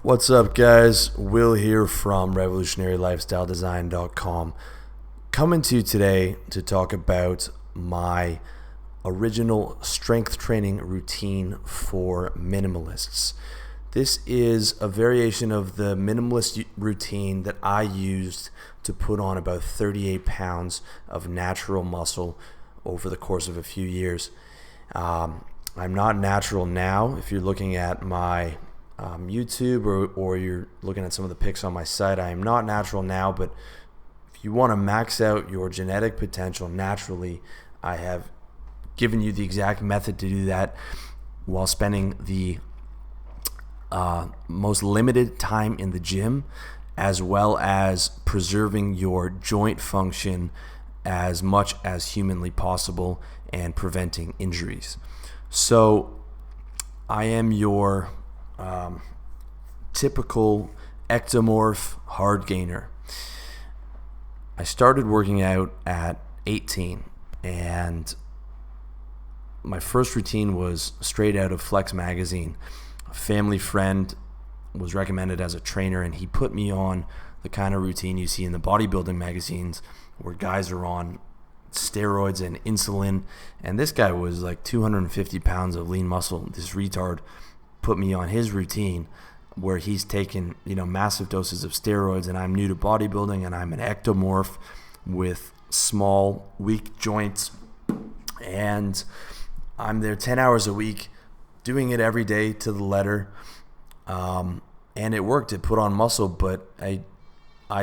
What's up, guys? Will here from revolutionarylifestyledesign.com, coming to you today to talk about my original strength training routine for minimalists. This is a variation of the minimalist routine that I used to put on about 38 pounds of natural muscle over the course of a few years. I'm not natural now. If you're looking at my YouTube or you're looking at some of the pics on my site, I am not natural now, but if you want to max out your genetic potential naturally, I have given you the exact method to do that while spending the most limited time in the gym, as well as preserving your joint function as much as humanly possible and preventing injuries. So I am your typical ectomorph hard gainer. I started working out at 18, and my first routine was straight out of Flex magazine. A family friend was recommended as a trainer, and he put me on the kind of routine you see in the bodybuilding magazines where guys are on steroids and insulin, and this guy was like 250 pounds of lean muscle. This retard put me on his routine where he's taken, massive doses of steroids, and I'm new to bodybuilding, and I'm an ectomorph with small, weak joints, and I'm there 10 hours a week doing it every day to the letter, and it worked. It put on muscle, but I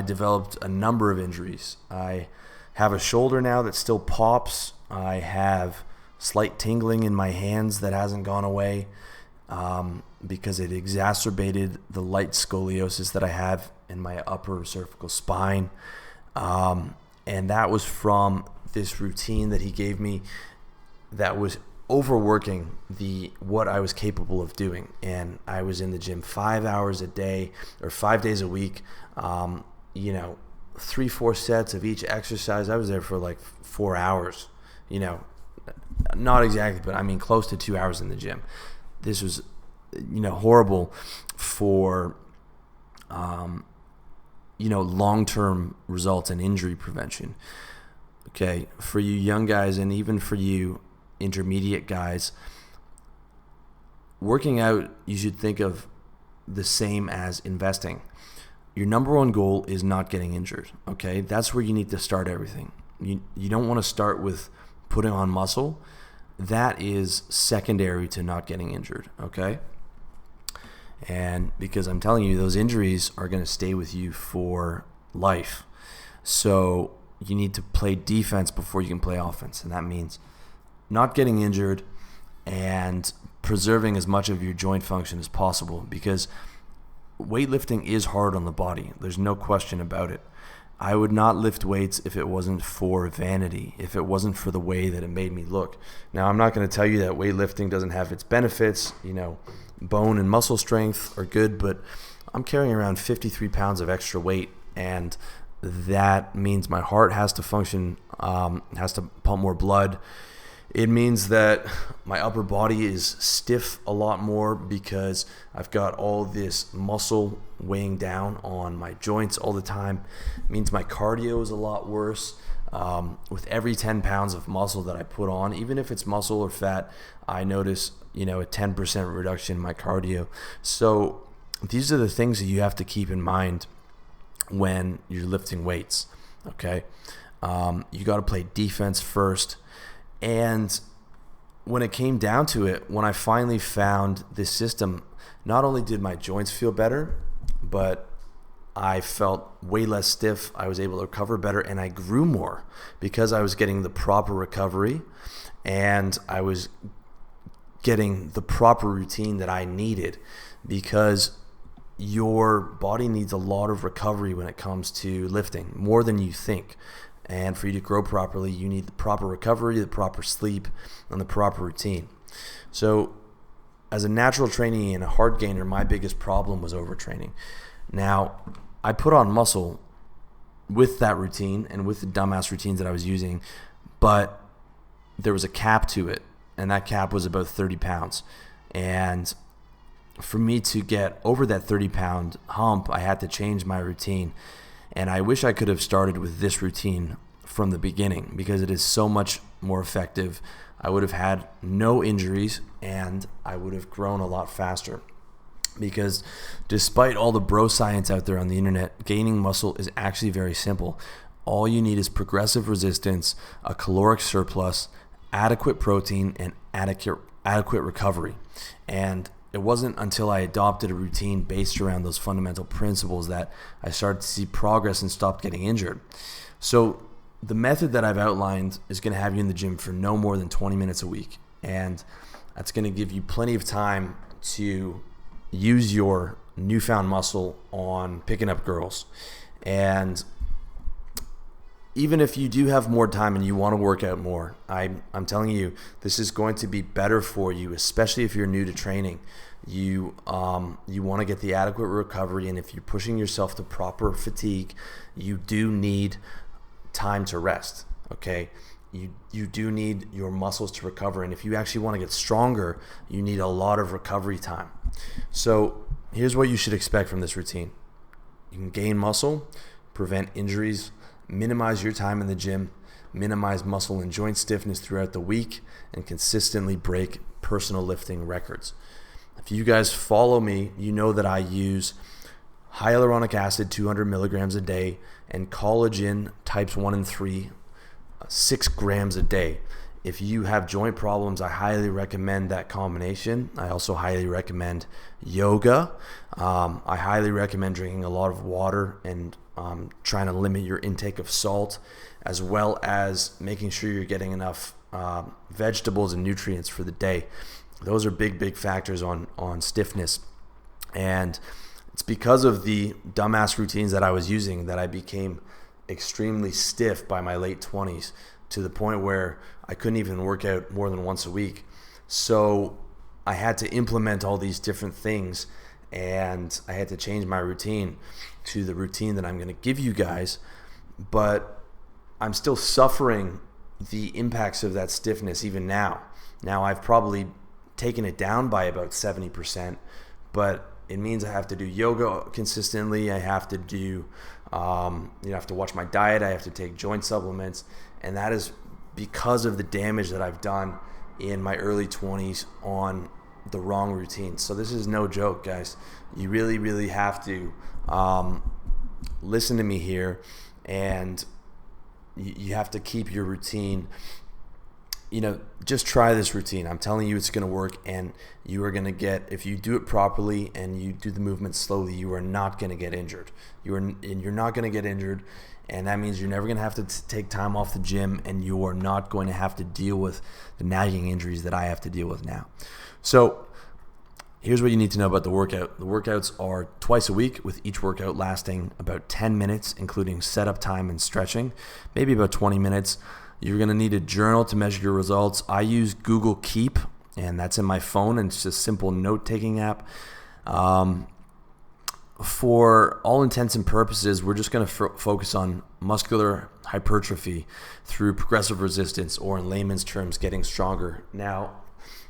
developed a number of injuries. I have a shoulder now that still pops. I have slight tingling in my hands that hasn't gone away because it exacerbated the light scoliosis that I have in my upper cervical spine. And that was from this routine that he gave me that was overworking what I was capable of doing. And I was in the gym 5 hours a day or 5 days a week, 3-4 sets of each exercise. I was there for like 4 hours, not exactly, but I mean close to 2 hours in the gym. This was, horrible for, long-term results and injury prevention. Okay, for you young guys and even for you intermediate guys, working out, you should think of the same as investing. Your number one goal is not getting injured, okay? That's where you need to start everything. You don't want to start with putting on muscle. That is secondary to not getting injured, okay? And because I'm telling you, those injuries are going to stay with you for life. So you need to play defense before you can play offense, and that means not getting injured and preserving as much of your joint function as possible, because weightlifting is hard on the body. There's no question about it. I would not lift weights if it wasn't for vanity, if it wasn't for the way that it made me look. Now, I'm not going to tell you that weightlifting doesn't have its benefits. Bone and muscle strength are good, but I'm carrying around 53 pounds of extra weight, and that means my heart has to function, has to pump more blood. It means that my upper body is stiff a lot more because I've got all this muscle weighing down on my joints all the time. It means my cardio is a lot worse. With every 10 pounds of muscle that I put on, even if it's muscle or fat, I notice, a 10% reduction in my cardio. So these are the things that you have to keep in mind when you're lifting weights, okay? You got to play defense first. And when it came down to it, when I finally found this system, not only did my joints feel better, but I felt way less stiff. I was able to recover better, and I grew more because I was getting the proper recovery and I was getting the proper routine that I needed, because your body needs a lot of recovery when it comes to lifting, more than you think. And for you to grow properly, you need the proper recovery, the proper sleep, and the proper routine. So as a natural trainee and a hard gainer, my biggest problem was overtraining. Now, I put on muscle with that routine and with the dumbass routines that I was using, but there was a cap to it, and that cap was about 30 pounds. And for me to get over that 30-pound hump, I had to change my routine. And I wish I could have started with this routine from the beginning because it is so much more effective. I would have had no injuries and I would have grown a lot faster. Because despite all the bro science out there on the internet, gaining muscle is actually very simple. All you need is progressive resistance, a caloric surplus, adequate protein, and adequate recovery. And it wasn't until I adopted a routine based around those fundamental principles that I started to see progress and stopped getting injured. So the method that I've outlined is going to have you in the gym for no more than 20 minutes a week. And that's going to give you plenty of time to use your newfound muscle on picking up girls. And even if you do have more time and you want to work out more, I'm telling you, this is going to be better for you, especially if you're new to training. You want to get the adequate recovery, and if you're pushing yourself to proper fatigue, you do need time to rest, okay? You do need your muscles to recover, and if you actually want to get stronger, you need a lot of recovery time. So here's what you should expect from this routine. You can gain muscle, prevent injuries, minimize your time in the gym, minimize muscle and joint stiffness throughout the week, and consistently break personal lifting records. If you guys follow me, you know that I use hyaluronic acid 200 milligrams a day and collagen types 1 and 3 6 grams a day. If you have joint problems, I highly recommend that combination. I also highly recommend yoga. I highly recommend drinking a lot of water and trying to limit your intake of salt, as well as making sure you're getting enough vegetables and nutrients for the day. Those are big factors on stiffness. And it's because of the dumbass routines that I was using that I became extremely stiff by my late 20s, to the point where I couldn't even work out more than once a week. So I had to implement all these different things, and I had to change my routine to the routine that I'm going to give you guys. But I'm still suffering the impacts of that stiffness even now. Now I've probably taken it down by about 70%, but it means I have to do yoga consistently. I have to do, I have to watch my diet. I have to take joint supplements, and that is because of the damage that I've done in my early 20s on the wrong routine. So this is no joke, guys. You really have to listen to me here, and you have to keep your routine. Just try this routine. I'm telling you, it's going to work, and you are going to get, if you do it properly and you do the movement slowly, you are not going to get injured. You're not going to get injured, and that means you're never going to have to take time off the gym, and you are not going to have to deal with the nagging injuries that I have to deal with now. So here's what you need to know about the workout. The workouts are twice a week, with each workout lasting about 10 minutes, including setup time and stretching, maybe about 20 minutes. You're going to need a journal to measure your results. I use Google Keep, and that's in my phone, and it's just a simple note-taking app. For all intents and purposes, we're just going to focus on muscular hypertrophy through progressive resistance, or in layman's terms, getting stronger. Now,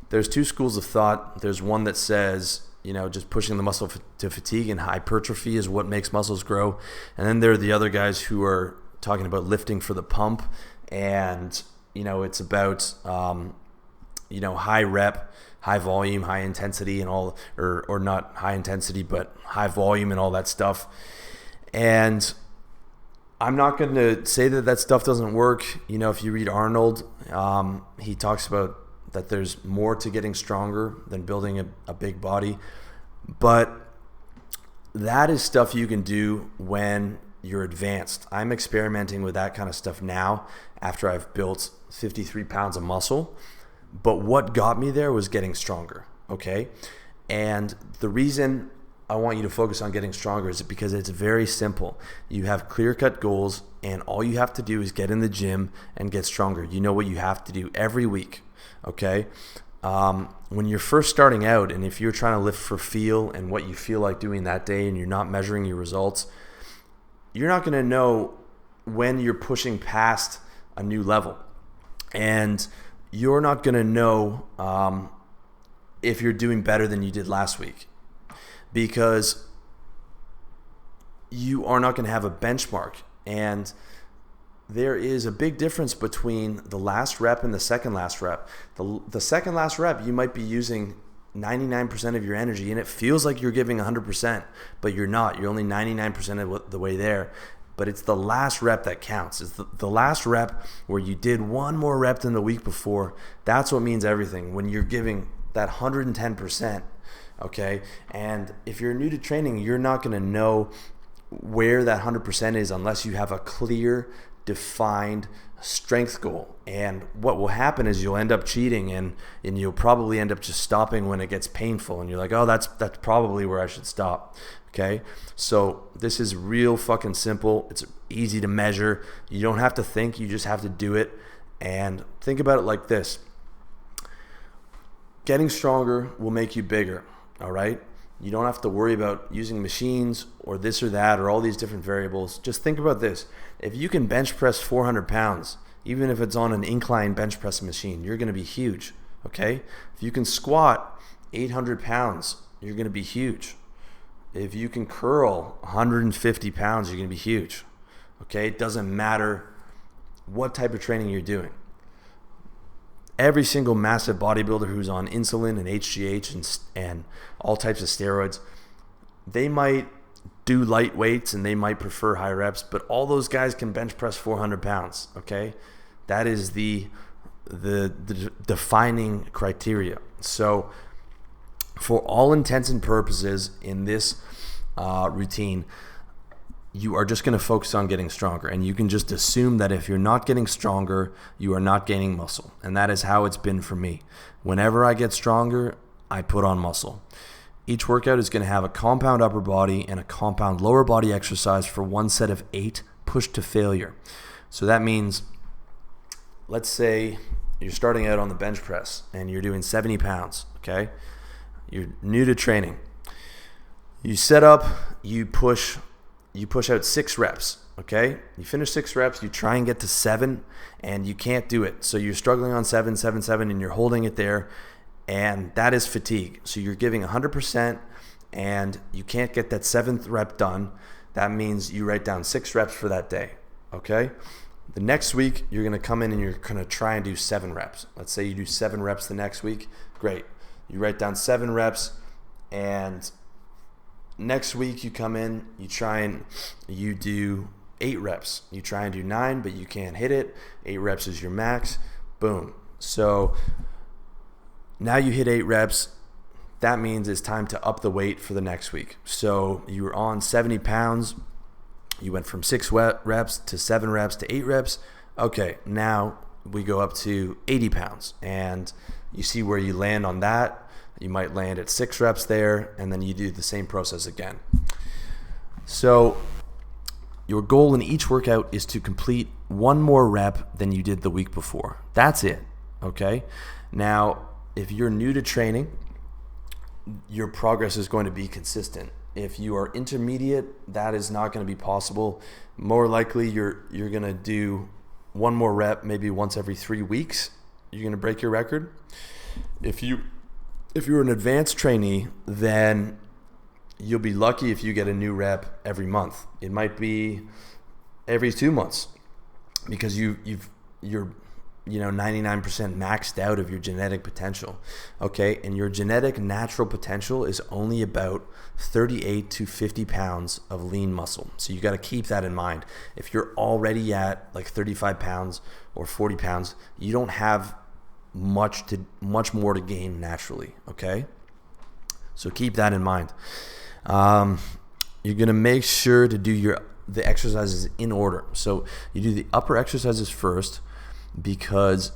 there's two schools of thought. There's one that says, just pushing the muscle to fatigue and hypertrophy is what makes muscles grow. And then there are the other guys who are talking about lifting for the pump. And, it's about, high rep, high volume, high intensity and all, or not high intensity, but high volume and all that stuff. And I'm not going to say that stuff doesn't work. If you read Arnold, he talks about that there's more to getting stronger than building a big body. But that is stuff you can do when you're advanced. I'm experimenting with that kind of stuff now after I've built 53 pounds of muscle. But what got me there was getting stronger, okay? And the reason I want you to focus on getting stronger is because it's very simple. You have clear-cut goals, and all you have to do is get in the gym and get stronger. You know what you have to do every week, okay? When you're first starting out, and if you're trying to lift for feel and what you feel like doing that day, and you're not measuring your results, you're not going to know when you're pushing past a new level. And you're not going to know if you're doing better than you did last week. because you are not going to have a benchmark. And there is a big difference between the last rep and the second last rep. The second last rep, you might be using 99% of your energy, and it feels like you're giving 100%, but you're not. You're only 99% of the way there. But it's the last rep that counts. It's the last rep where you did one more rep than the week before. That's what means everything when you're giving that 110%, okay? And if you're new to training, you're not going to know where that 100% is unless you have a clear, defined strength goal. And what will happen is you'll end up cheating, and you'll probably end up just stopping when it gets painful, and you're like, oh, that's probably where I should stop. Okay, so this is real fucking simple. It's easy to measure. You don't have to think, you just have to do it. And think about it like this: getting stronger will make you bigger. All right, you don't have to worry about using machines or this or that or all these different variables. Just think about this: if you can bench press 400 pounds, even if it's on an incline bench press machine, you're going to be huge. Okay, if you can squat 800 pounds, you're going to be huge. If you can curl 150 pounds, you're going to be huge. Okay, it doesn't matter what type of training you're doing. Every single massive bodybuilder who's on insulin and HGH and all types of steroids, they might do light weights and they might prefer high reps, but all those guys can bench press 400 pounds. Okay, that is the defining criteria. So for all intents and purposes in this routine, you are just going to focus on getting stronger. And you can just assume that if you're not getting stronger, you are not gaining muscle. And that is how it's been for me. Whenever I get stronger, I put on muscle. Each workout is going to have a compound upper body and a compound lower body exercise for one set of 8 pushed to failure. So that means, let's say you're starting out on the bench press and you're doing 70 pounds, okay? You're new to training. You set up, you push out 6 reps, okay? You finish 6 reps, you try and get to 7, and you can't do it. So you're struggling on 7, 7, 7, and you're holding it there, and that is fatigue. So you're giving 100%, and you can't get that 7th rep done. That means you write down 6 reps for that day, okay? The next week, you're going to come in and you're going to try and do 7 reps. Let's say you do 7 reps the next week. Great. You write down 7 reps, and next week you come in, you try and you do 8 reps. You try and do 9, but you can't hit it. 8 reps is your max. Boom. So now you hit 8 reps. That means it's time to up the weight for the next week. So you were on 70 pounds. You went from 6 reps to 7 reps to 8 reps. Okay, now we go up to 80 pounds, and you see where you land on that. You might land at 6 reps there, and then you do the same process again. So your goal in each workout is to complete 1 more rep than you did the week before. That's it, okay? Now, if you're new to training, your progress is going to be consistent. If you are intermediate, that is not going to be possible. More likely, you're going to do 1 more rep maybe once every 3 weeks. You're going to break your record. If you're an advanced trainee, then you'll be lucky if you get a new rep every month. It might be every 2 months because you're 99% maxed out of your genetic potential. Okay, and your genetic natural potential is only about 38 to 50 pounds of lean muscle. So you got to keep that in mind. If you're already at like 35 pounds or 40 pounds, you don't have much more to gain naturally. Okay, so keep that in mind. You're gonna make sure to do the exercises in order. So you do the upper exercises first, because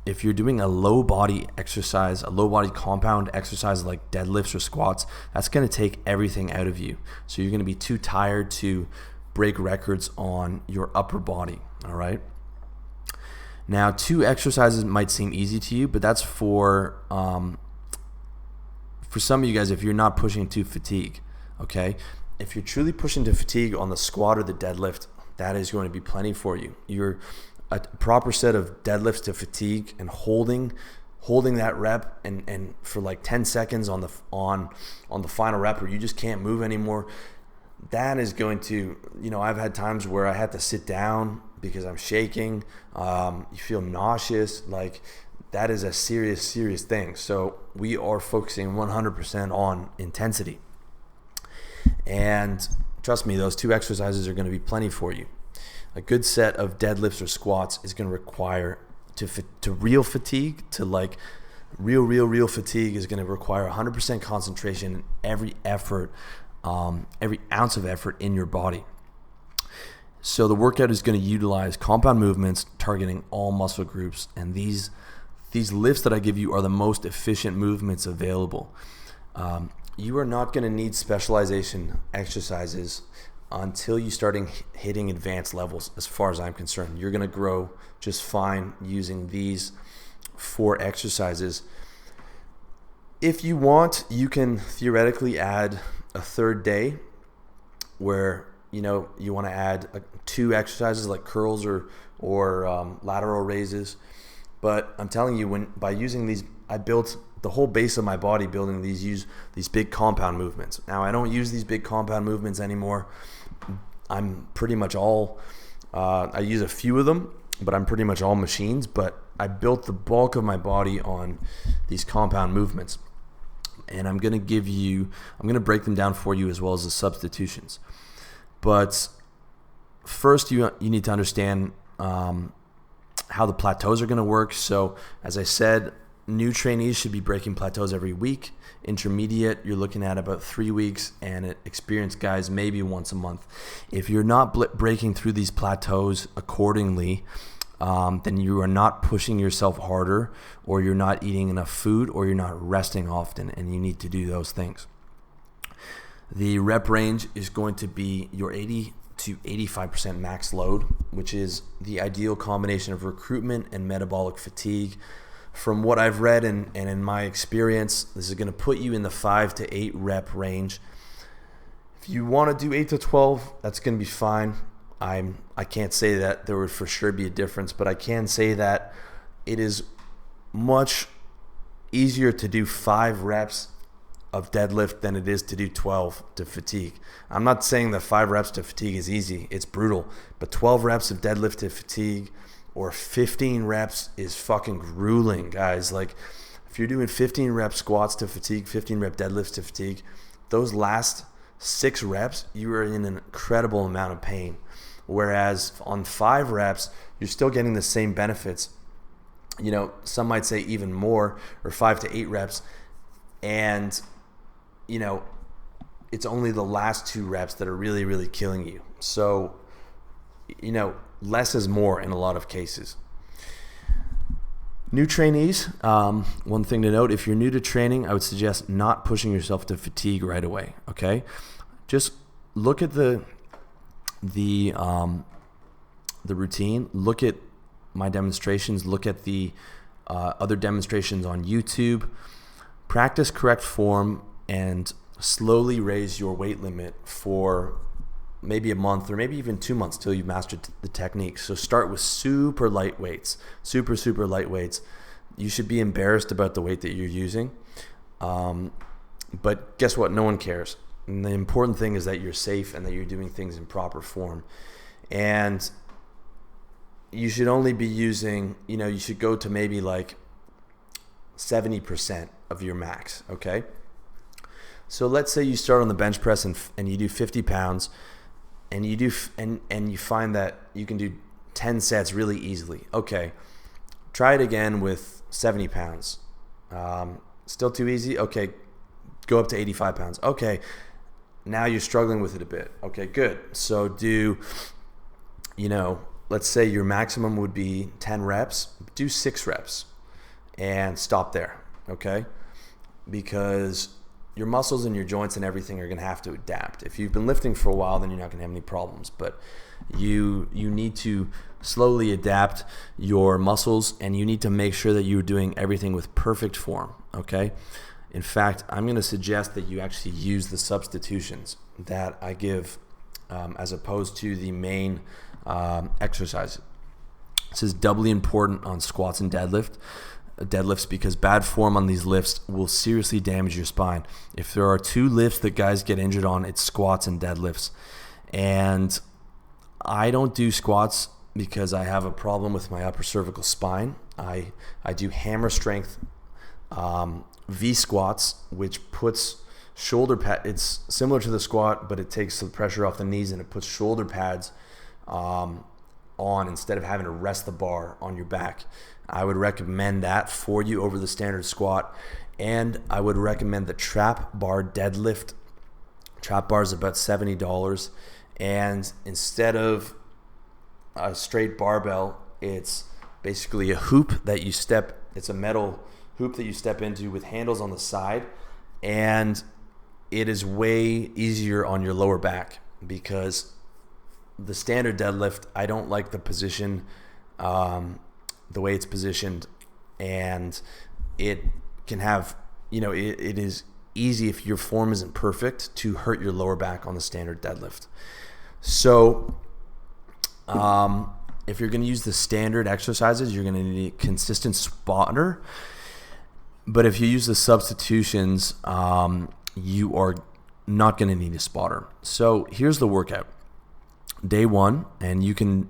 if you're doing a low body exercise, a low body compound exercise like deadlifts or squats, that's going to take everything out of you. So you're going to be too tired to break records on your upper body. All right. Now, 2 exercises might seem easy to you, but that's for some of you guys if you're not pushing to fatigue. Okay. If you're truly pushing to fatigue on the squat or the deadlift, that is going to be plenty for you. A proper set of deadlifts to fatigue and holding holding that rep and for like 10 seconds on the final rep where you just can't move anymore, that is going to, I've had times where I had to sit down because I'm shaking. You feel nauseous. Like, that is a serious thing. So we are focusing 100% on intensity. And trust me, those 2 exercises are going to be plenty for you. A good set of deadlifts or squats is going to require to real fatigue, to like real fatigue is going to require 100% concentration in every effort, every ounce of effort in your body. So the workout is going to utilize compound movements targeting all muscle groups, and these lifts that I give you are the most efficient movements available. You are not going to need specialization exercises until you start hitting advanced levels, as far as I'm concerned. You're going to grow just fine using these 4 exercises. If you want, you can theoretically add a 3rd day where you want to add 2 exercises like curls or lateral raises. But I'm telling you, by using these, I built the whole base of my body building these big compound movements. Now, I don't use these big compound movements anymore. I'm pretty much all, I use a few of them, but I'm pretty much all machines. But I built the bulk of my body on these compound movements. And I'm going to break them down for you, as well as the substitutions. But first, you need to understand how the plateaus are going to work. So as I said, new trainees should be breaking plateaus every week. Intermediate, you're looking at about 3 weeks, and experienced guys maybe once a month. If you're not breaking through these plateaus accordingly, then you are not pushing yourself harder, or you're not eating enough food, or you're not resting often, and you need to do those things. The rep range is going to be your 80 to 85% max load, which is the ideal combination of recruitment and metabolic fatigue. From what I've read and in my experience, this is going to put you in the 5 to 8 rep range. If you want to do 8 to 12, that's going to be fine. I can't say that there would for sure be a difference, but I can say that it is much easier to do 5 reps of deadlift than it is to do 12 to fatigue. I'm not saying that 5 reps to fatigue is easy. It's brutal. But 12 reps of deadlift to fatigue or 15 reps is fucking grueling, guys. Like, if you're doing 15 rep squats to fatigue, 15 rep deadlifts to fatigue, those last 6 reps, you are in an incredible amount of pain. Whereas on 5 reps, you're still getting the same benefits. Some might say even more, or 5 to 8 reps. And it's only the last 2 reps that are really, really killing you. So, less is more in a lot of cases. New trainees, one thing to note, if you're new to training, I would suggest not pushing yourself to fatigue right away, okay? Just look at the routine, look at my demonstrations, look at the other demonstrations on YouTube, practice correct form, and slowly raise your weight limit for maybe a month or maybe even 2 months till you've mastered the technique. So start with super light weights, super light weights. You should be embarrassed about the weight that you're using. But guess what? No one cares. And the important thing is that you're safe and that you're doing things in proper form. And you should only be using, you should go to maybe like 70% of your max, okay? So let's say you start on the bench press and you do 50 pounds and you find that you can do 10 sets really easily. Okay, try it again with 70 pounds. Still too easy? Okay, go up to 85 pounds. Okay, now you're struggling with it a bit. Okay, good. So do, let's say your maximum would be 10 reps. Do 6 reps and stop there, okay? Because your muscles and your joints and everything are going to have to adapt. If you've been lifting for a while, then you're not going to have any problems. But you need to slowly adapt your muscles, and you need to make sure that you're doing everything with perfect form, okay? In fact, I'm going to suggest that you actually use the substitutions that I give as opposed to the main exercise. This is doubly important on squats and deadlift. deadlifts because bad form on these lifts will seriously damage your spine. If there are two lifts that guys get injured on, it's squats and deadlifts. And I don't do squats because I have a problem with my upper cervical spine. I do hammer strength V squats, which puts shoulder pad. It's similar to the squat, but it takes the pressure off the knees and it puts shoulder pads on instead of having to rest the bar on your back. I would recommend that for you over the standard squat. And I would recommend the trap bar deadlift. Trap bar is about $70. And instead of a straight barbell, it's basically a hoop that you step. It's a metal hoop that you step into with handles on the side. And it is way easier on your lower back because the standard deadlift, I don't like the position, the way it's positioned, and it can have, it is easy if your form isn't perfect to hurt your lower back on the standard deadlift. So if you're going to use the standard exercises, you're going to need a consistent spotter. But if you use the substitutions, you are not going to need a spotter. So here's the workout. Day one, and you can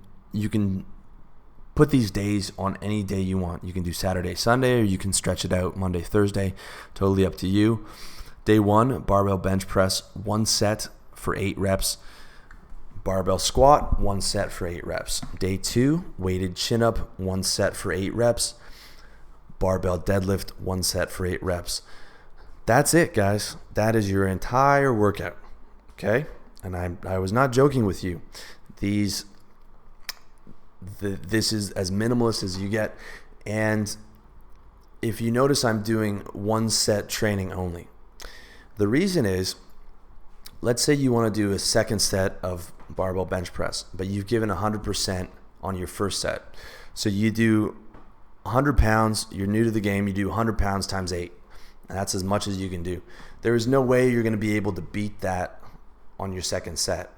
put these days on any day you want. You can do Saturday, Sunday, or you can stretch it out Monday, Thursday. Totally up to you. Day one, barbell bench press, 1 set for 8 reps. Barbell squat, 1 set for 8 reps. Day two, weighted chin up, 1 set for 8 reps. Barbell deadlift, 1 set for 8 reps. That's it, guys. That is your entire workout. Okay? And I was not joking with you. This is as minimalist as you get. And if you notice, I'm doing 1 set training only. The reason is, let's say you want to do a second set of barbell bench press, but you've given 100% on your first set. So you do 100 pounds, you're new to the game, you do 100 pounds times 8. And that's as much as you can do. There is no way you're going to be able to beat that on your second set.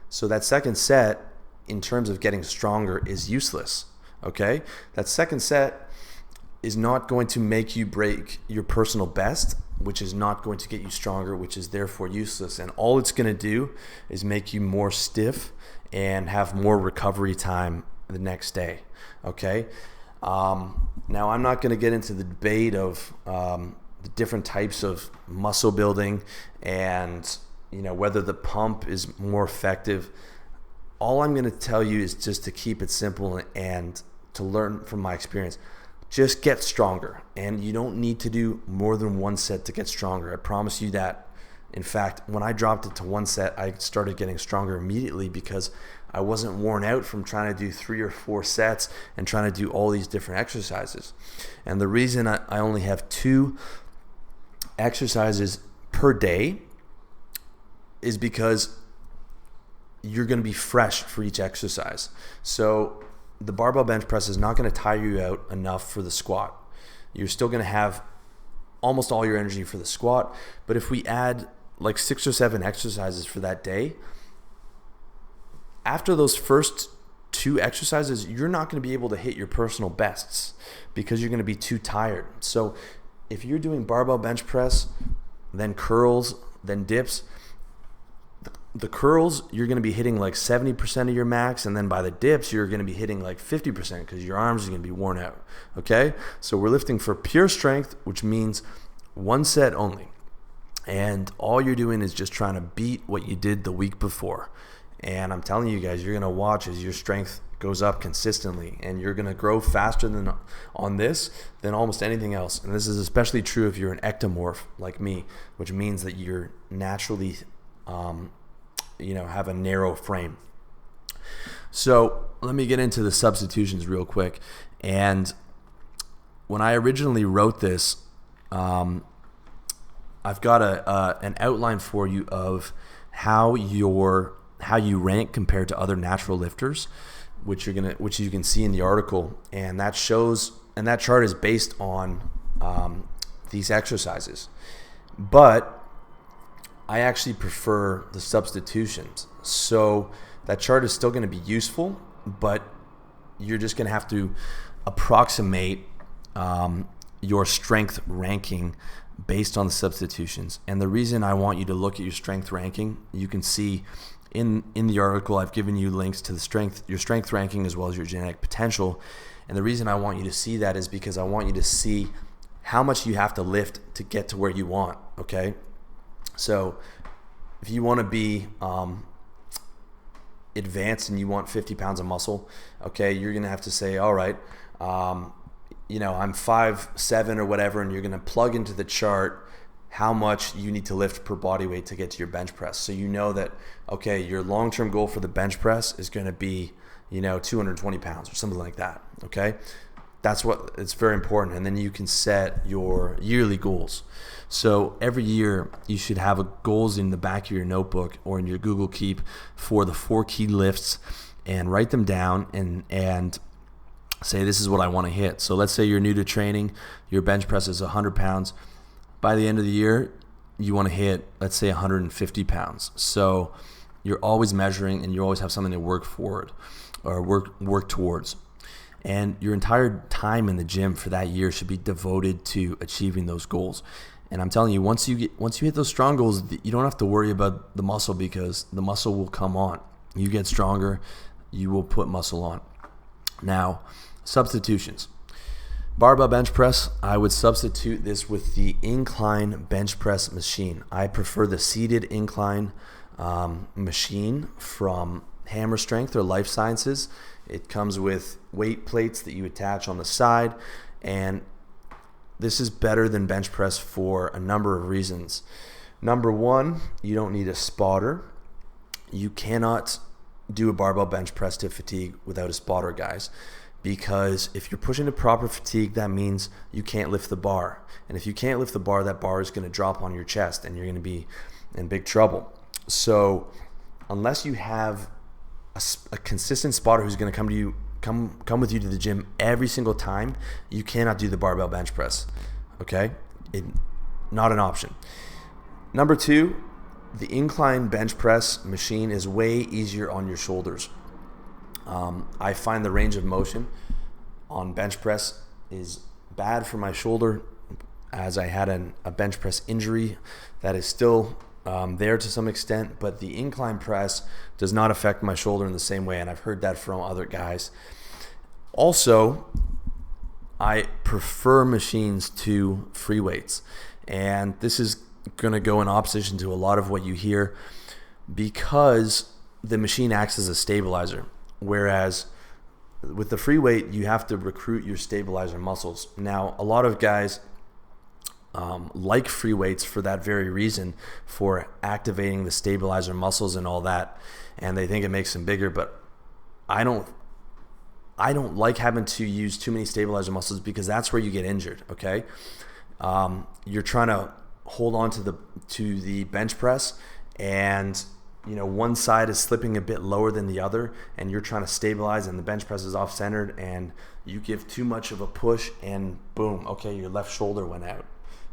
So that second set, in terms of getting stronger, is useless. Okay? That second set is not going to make you break your personal best, which is not going to get you stronger, which is therefore useless. And all it's going to do is make you more stiff and have more recovery time the next day. Okay? Now, I'm not going to get into the debate of the different types of muscle building and whether the pump is more effective. All I'm going to tell you is just to keep it simple and to learn from my experience. Just get stronger, and you don't need to do more than 1 set to get stronger. I promise you that. In fact, when I dropped it to 1 set, I started getting stronger immediately because I wasn't worn out from trying to do 3 or 4 sets and trying to do all these different exercises. And the reason I only have 2 exercises per day is because you're going to be fresh for each exercise. So the barbell bench press is not going to tire you out enough for the squat. You're still going to have almost all your energy for the squat, but if we add like 6 or 7 exercises for that day, after those first 2 exercises, you're not going to be able to hit your personal bests because you're going to be too tired. So if you're doing barbell bench press, then curls, then dips, the curls, you're going to be hitting like 70% of your max, and then by the dips, you're going to be hitting like 50% because your arms are going to be worn out. Okay? So we're lifting for pure strength, which means 1 set only. And all you're doing is just trying to beat what you did the week before. And I'm telling you guys, you're going to watch as your strength goes up consistently, and you're going to grow faster than on this than almost anything else. And this is especially true if you're an ectomorph like me, which means that you're naturally have a narrow frame. So let me get into the substitutions real quick. And when I originally wrote this, I've got an outline for you of how you rank compared to other natural lifters, which you can see in the article, and that chart is based on these exercises. But I actually prefer the substitutions. So that chart is still going to be useful, but you're just going to have to approximate your strength ranking based on the substitutions. And the reason I want you to look at your strength ranking, you can see in the article, I've given you links to your strength ranking as well as your genetic potential. And the reason I want you to see that is because I want you to see how much you have to lift to get to where you want, okay? So if you want to be advanced and you want 50 pounds of muscle, okay, you're going to have to say, all right, I'm 5'7" or whatever, and you're going to plug into the chart how much you need to lift per body weight to get to your bench press. So you know that, okay, your long-term goal for the bench press is going to be, 220 pounds or something like that, okay? It's very important. And then you can set your yearly goals. So every year you should have goals in the back of your notebook or in your Google Keep for the 4 key lifts, and write them down and say, this is what I want to hit. So let's say you're new to training, your bench press is 100 pounds. By the end of the year, you want to hit, let's say, 150 pounds. So you're always measuring and you always have something to work forward or work towards. And your entire time in the gym for that year should be devoted to achieving those goals. And I'm telling you, once you hit those strong goals, you don't have to worry about the muscle, because the muscle will come on. You get stronger, you will put muscle on. Now, substitutions. Barbell bench press, I would substitute this with the incline bench press machine. I prefer the seated incline machine from Hammer Strength or Life Sciences. It comes with weight plates that you attach on the side, and this is better than bench press for a number of reasons. Number one, you don't need a spotter. You cannot do a barbell bench press to fatigue without a spotter, guys. Because if you're pushing to proper fatigue, that means you can't lift the bar. And if you can't lift the bar, that bar is going to drop on your chest and you're going to be in big trouble. So unless you have a consistent spotter who's going to come with you to the gym every single time, you cannot do the barbell bench press. Okay? Not an option. Number two, the incline bench press machine is way easier on your shoulders. I find the range of motion on bench press is bad for my shoulder, as I had a bench press injury that is still there to some extent, but the incline press does not affect my shoulder in the same way, and I've heard that from other guys. Also, I prefer machines to free weights, and this is going to go in opposition to a lot of what you hear, because the machine acts as a stabilizer. Whereas with the free weight, you have to recruit your stabilizer muscles. Now, a lot of guys like free weights for that very reason, for activating the stabilizer muscles and all that, and they think it makes them bigger. But I don't like having to use too many stabilizer muscles, because that's where you get injured. Okay, you're trying to hold on to the bench press, and one side is slipping a bit lower than the other, and you're trying to stabilize, and the bench press is off-centered, and you give too much of a push, and boom, okay, your left shoulder went out.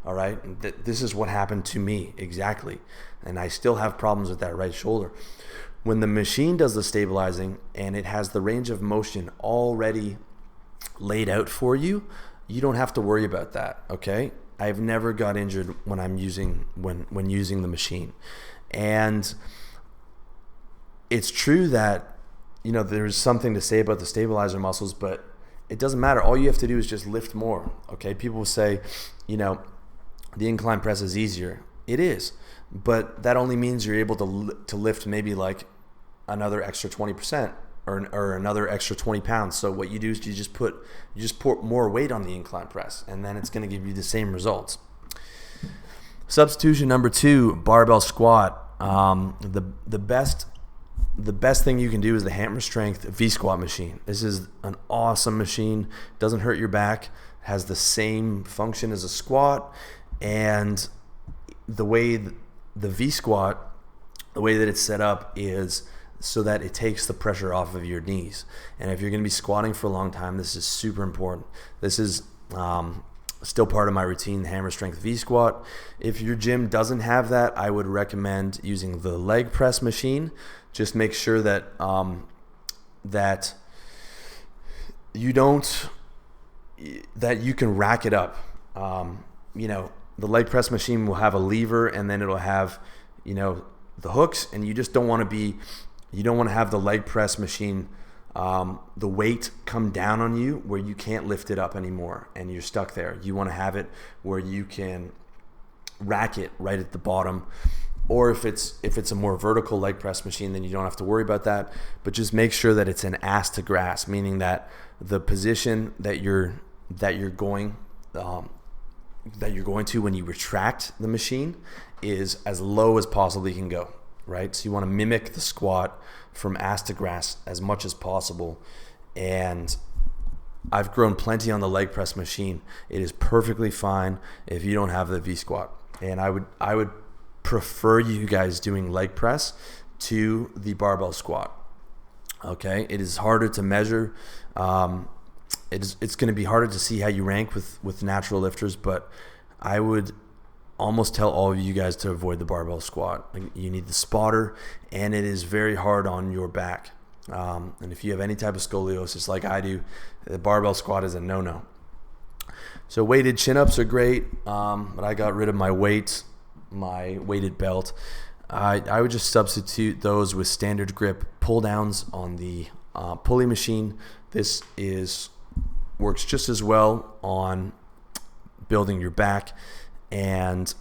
All right, this is what happened to me exactly, and I still have problems with that right shoulder. When the machine does the stabilizing and it has the range of motion already laid out for you, you don't have to worry about that. Okay, I've never got injured when using the machine, and it's true that there's something to say about the stabilizer muscles, but it doesn't matter. All you have to do is just lift more. Okay, people will say, the incline press is easier. It is, but that only means you're able to lift maybe like another extra 20% or another extra 20 pounds. So what you do is you just put more weight on the incline press, and then it's going to give you the same results. Substitution number 2, barbell squat. The best thing you can do is the Hammer Strength V-Squat machine. This is an awesome machine. Doesn't hurt your back. Has the same function as a squat, and the way the V-Squat, the way that it's set up is so that it takes the pressure off of your knees. And if you're going to be squatting for a long time, this is super important. This is still part of my routine, the Hammer Strength V-Squat. If your gym doesn't have that, I would recommend using the leg press machine. Just make sure that that you don't that you can rack it up. The leg press machine will have a lever, and then it'll have, the hooks, and you just don't want to have the leg press machine, the weight come down on you where you can't lift it up anymore and you're stuck there. You want to have it where you can rack it right at the bottom. Or if it's a more vertical leg press machine, then you don't have to worry about that. But just make sure that it's an ass to grass, meaning that the position that you're going to when you retract the machine is as low as possibly can go, right? So you want to mimic the squat from ass to grass as much as possible. And I've grown plenty on the leg press machine. It is perfectly fine if you don't have the V squat. And I would prefer you guys doing leg press to the barbell squat. Okay, it is harder to measure. It's going to be harder to see how you rank with natural lifters, but I would almost tell all of you guys to avoid the barbell squat. You need the spotter, and it is very hard on your back. And if you have any type of scoliosis like I do, the barbell squat is a no-no. So weighted chin-ups are great, but I got rid of my weights, my weighted belt. I would just substitute those with standard grip pull downs on the pulley machine. This works just as well on building your back, and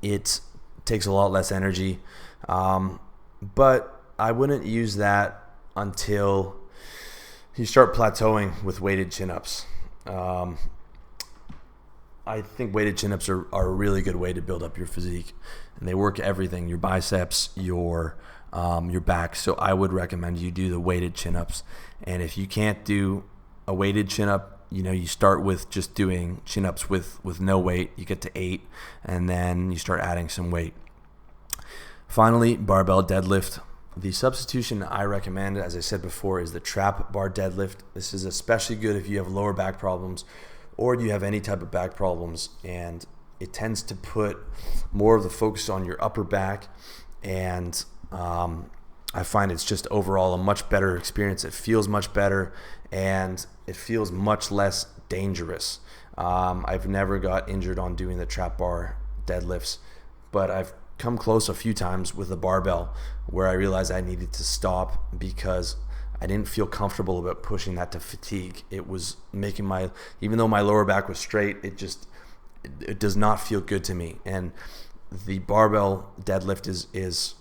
it takes a lot less energy. But I wouldn't use that until you start plateauing with weighted chin-ups. I think weighted chin-ups are a really good way to build up your physique, and they work everything, your biceps, your back. So I would recommend you do the weighted chin-ups. And if you can't do a weighted chin-up, you start with just doing chin-ups with no weight. You get to 8, and then you start adding some weight. Finally, barbell deadlift. The substitution I recommend, as I said before, is the trap bar deadlift. This is especially good if you have lower back problems or you have any type of back problems, and it tends to put more of the focus on your upper back, and I find it's just overall a much better experience. It feels much better, and it feels much less dangerous. I've never got injured on doing the trap bar deadlifts, but I've come close a few times with a barbell where I realized I needed to stop because I didn't feel comfortable about pushing that to fatigue. It was making even though my lower back was straight, it does not feel good to me. And the barbell deadlift is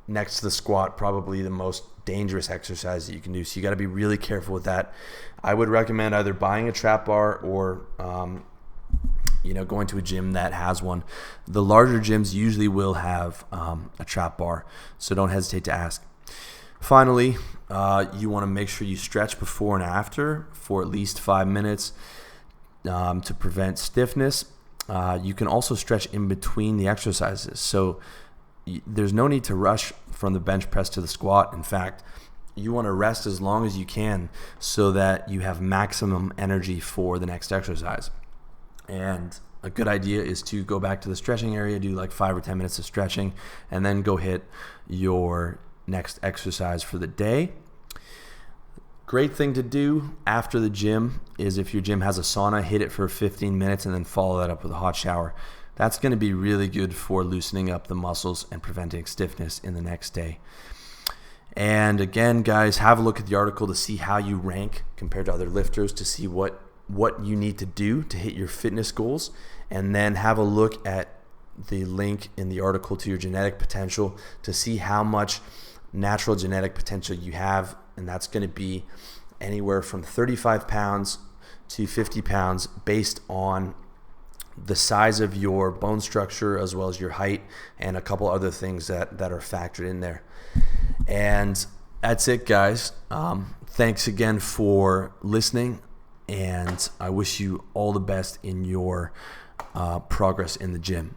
next to the squat probably the most dangerous exercise that you can do. So you got to be really careful with that. I would recommend either buying a trap bar or going to a gym that has one. The larger gyms usually will have a trap bar, so don't hesitate to ask. Finally, you want to make sure you stretch before and after for at least 5 minutes to prevent stiffness. You can also stretch in between the exercises. So there's no need to rush from the bench press to the squat. In fact, you want to rest as long as you can so that you have maximum energy for the next exercise. And a good idea is to go back to the stretching area, do like 5 or 10 minutes of stretching, and then go hit your next exercise for the day. Great thing to do after the gym is if your gym has a sauna, hit it for 15 minutes and then follow that up with a hot shower. That's going to be really good for loosening up the muscles and preventing stiffness in the next day. And again, guys, have a look at the article to see how you rank compared to other lifters, to see what you need to do to hit your fitness goals, and then have a look at the link in the article to your genetic potential to see how much natural genetic potential you have, and that's going to be anywhere from 35 pounds to 50 pounds based on the size of your bone structure as well as your height and a couple other things that are factored in there. And that's it, guys. Thanks again for listening, and I wish you all the best in your progress in the gym.